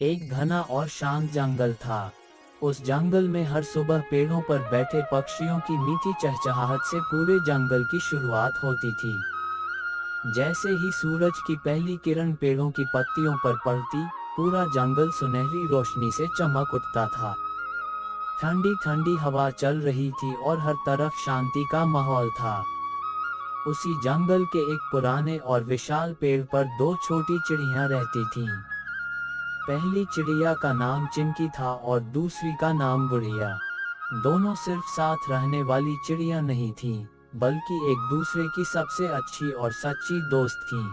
एक घना और शांत जंगल था। उस जंगल में हर सुबह पेड़ों पर बैठे पक्षियों की मीठी चहचहाहट से पूरे जंगल की शुरुआत होती थी। जैसे ही सूरज की पहली किरण पेड़ों की पत्तियों पर पड़ती, पूरा जंगल सुनहरी रोशनी से चमक उठता था। ठंडी ठंडी हवा चल रही थी और हर तरफ शांति का माहौल था। उसी जंगल के एक पुराने और विशाल पेड़ पर दो छोटी चिड़ियां रहती थीं। पहली चिड़िया का नाम चिंकी था और दूसरी का नाम गुड़िया। दोनों सिर्फ साथ रहने वाली चिड़िया नहीं थीं, बल्कि एक दूसरे की सबसे अच्छी और सच्ची दोस्त थीं।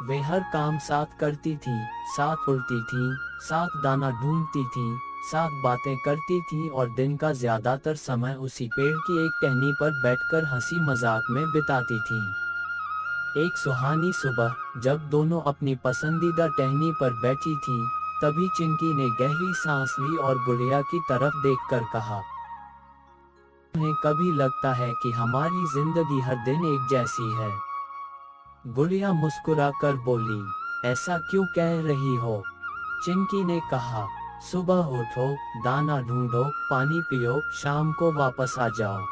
वे हर काम साथ करती थीं, साथ उड़ती थीं, साथ दाना ढूंढती थीं, साथ बातें करती थीं और दिन का ज्यादातर समय उसी पेड़ की एक टहनी पर बैठकर हंसी मजाक में बिताती थीं। एक सुहानी सुबह, जब दोनों अपनी पसंदीदा टहनी पर बैठी थीं, तभी चिंकी ने गहरी सांस ली और गुड़िया की तरफ देखकर कहा, "तुम्हें कभी लगता है कि हमारी जिंदगी हर दिन एक जैसी है?" गुड़िया मुस्कुराकर बोली, "ऐसा क्यों कह रही हो?" चिंकी ने कहा, "सुबह उठो, दाना ढूंढो, पानी पियो, शाम को वापस आ जाओ।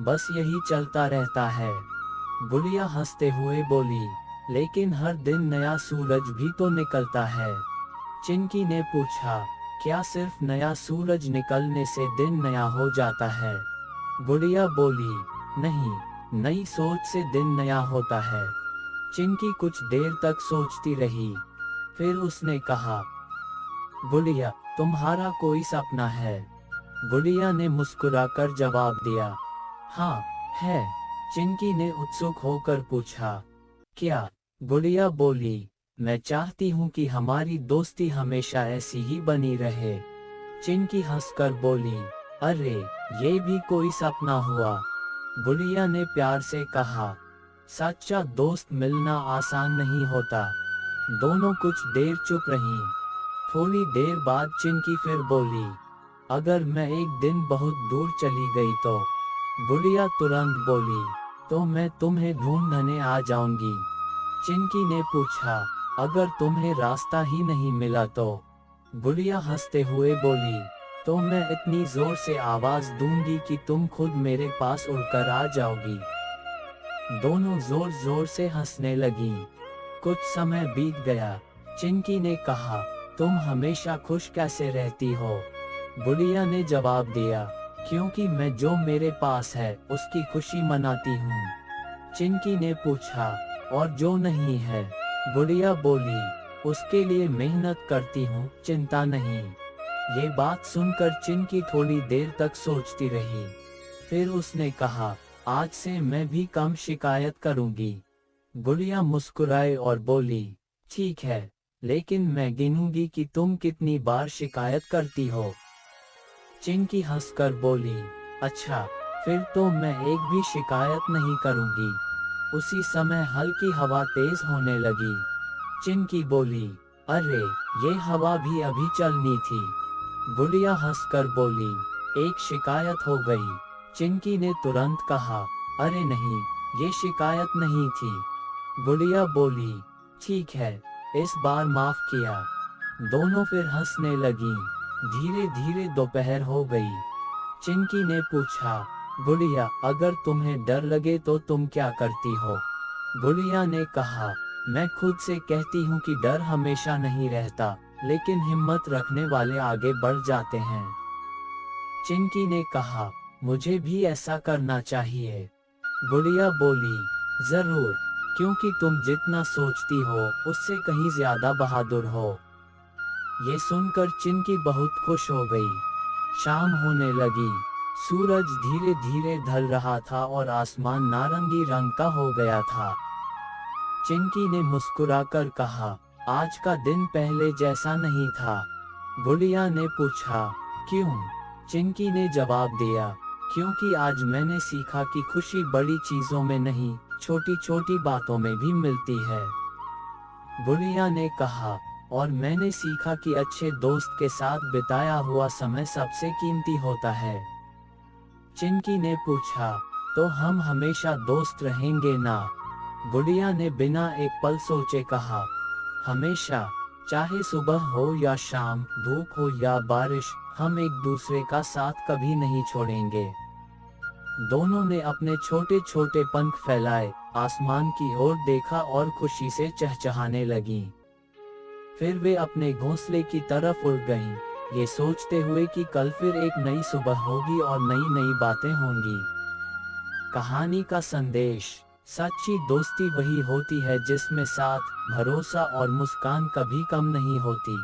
बस यही चलता रहता है।" गुड़िया हंसते हुए बोली, "लेकिन हर दिन नया सूरज भी तो निकलता है।" चिंकी ने पूछा, "क्या सिर्फ नया सूरज निकलने से दिन नया हो जाता है?" गुड़िया बोली, "नहीं, नई सोच से दिन नया होता है।" चिंकी कुछ देर तक सोचती रही। फिर उसने कहा, "गुड़िया, तुम्हारा कोई सपना है?" गुड़िया ने मुस्कुराकर जवाब दिया, "हाँ, है।" चिंकी ने उत्सुक होकर पूछा, "क्या?" गुड़िया बोली, "मैं चाहती हूँ कि हमारी दोस्ती हमेशा ऐसी ही बनी रहे।" चिंकी हंसकर बोली, "अरे, ये भी कोई सपना हुआ?" गुड़िया ने प्यार से कहा, "सच्चा दोस्त मिलना आसान नहीं होता।" दोनों कुछ देर चुप रहीं। थोड़ी देर बाद चिंकी फिर बोली, "अगर मैं एक दिन बहुत दूर चली गई तो?" गुड़िया तुरंत बोली, "तो मैं तुम्हें ढूंढने आ जाऊंगी।" चिंकी ने पूछा, "अगर तुम्हें रास्ता ही नहीं मिला तो?" गुड़िया हंसते हुए बोली, "तो मैं इतनी जोर से आवाज दूंगी कि तुम खुद मेरे पास उड़कर आ जाओगी।" दोनों जोर जोर से हंसने लगीं। कुछ समय बीत गया। चिंकी ने कहा, "तुम हमेशा खुश कैसे रहती हो?" गुड़िया ने जवाब दिया, "क्योंकि मैं जो मेरे पास है उसकी खुशी मनाती हूँ।" चिंकी ने पूछा, "और जो नहीं है?" गुड़िया बोली, "उसके लिए मेहनत करती हूँ, चिंता नहीं।" ये बात सुनकर चिंकी थोड़ी देर तक सोचती रही। फिर उसने कहा, "आज से मैं भी कम शिकायत करूंगी।" गुड़िया मुस्कुराई और बोली, "ठीक है, लेकिन मैं गिनूंगी कि तुम कितनी बार शिकायत करती हो।" चिंकी हंसकर बोली, "अच्छा, फिर तो मैं एक भी शिकायत नहीं करूंगी।" उसी समय हल्की हवा तेज होने लगी। चिंकी बोली, "अरे, ये हवा भी अभी चलनी थी।" गुड़िया हंसकर बोली, "एक शिकायत हो गई।" चिंकी ने तुरंत कहा, "अरे नहीं, ये शिकायत नहीं थी।" गुड़िया बोली, "ठीक है, इस बार माफ किया।" दोनों फिर हंसने लगीं। धीरे धीरे दोपहर हो गई। चिंकी ने पूछा, "गुड़िया, अगर तुम्हें डर लगे तो तुम क्या करती हो?" गुड़िया ने कहा, "मैं खुद से कहती हूँ कि डर हमेशा नहीं रहता, लेकिन हिम्मत रखने वाले आगे बढ़ जाते हैं।" चिंकी ने कहा, "मुझे भी ऐसा करना चाहिए।" गुड़िया बोली, "जरूर, क्योंकि तुम जितना सोचती हो उससे कहीं ज्यादा बहादुर हो।" ये सुनकर चिंकी बहुत खुश हो गई। शाम होने लगी। सूरज धीरे धीरे ढल रहा था और आसमान नारंगी रंग का हो गया था। चिंकी ने मुस्कुराकर कहा, "आज का दिन पहले जैसा नहीं था।" गुड़िया ने पूछा, "क्यों?" चिंकी ने जवाब दिया, "क्योंकि आज मैंने सीखा कि खुशी बड़ी चीजों में नहीं, छोटी छोटी बातों में भी मिलती है।" गुड़िया ने कहा, "और मैंने सीखा कि अच्छे दोस्त के साथ बिताया हुआ समय सबसे कीमती होता है।" चिंकी ने पूछा, "तो हम हमेशा दोस्त रहेंगे ना?" गुड़िया ने बिना एक पल सोचे कहा, "हमेशा।" चाहे सुबह हो या शाम, धूप हो या बारिश, हम एक दूसरे का साथ कभी नहीं छोड़ेंगे। दोनों ने अपने छोटे छोटे पंख फैलाए, आसमान की ओर देखा और खुशी से चहचहाने लगीं। फिर वे अपने घोंसले की तरफ उड़ गईं, ये सोचते हुए कि कल फिर एक नई सुबह होगी और नई नई बातें होंगी। कहानी का संदेश: सच्ची दोस्ती वही होती है जिसमें साथ, भरोसा और मुस्कान कभी कम नहीं होती।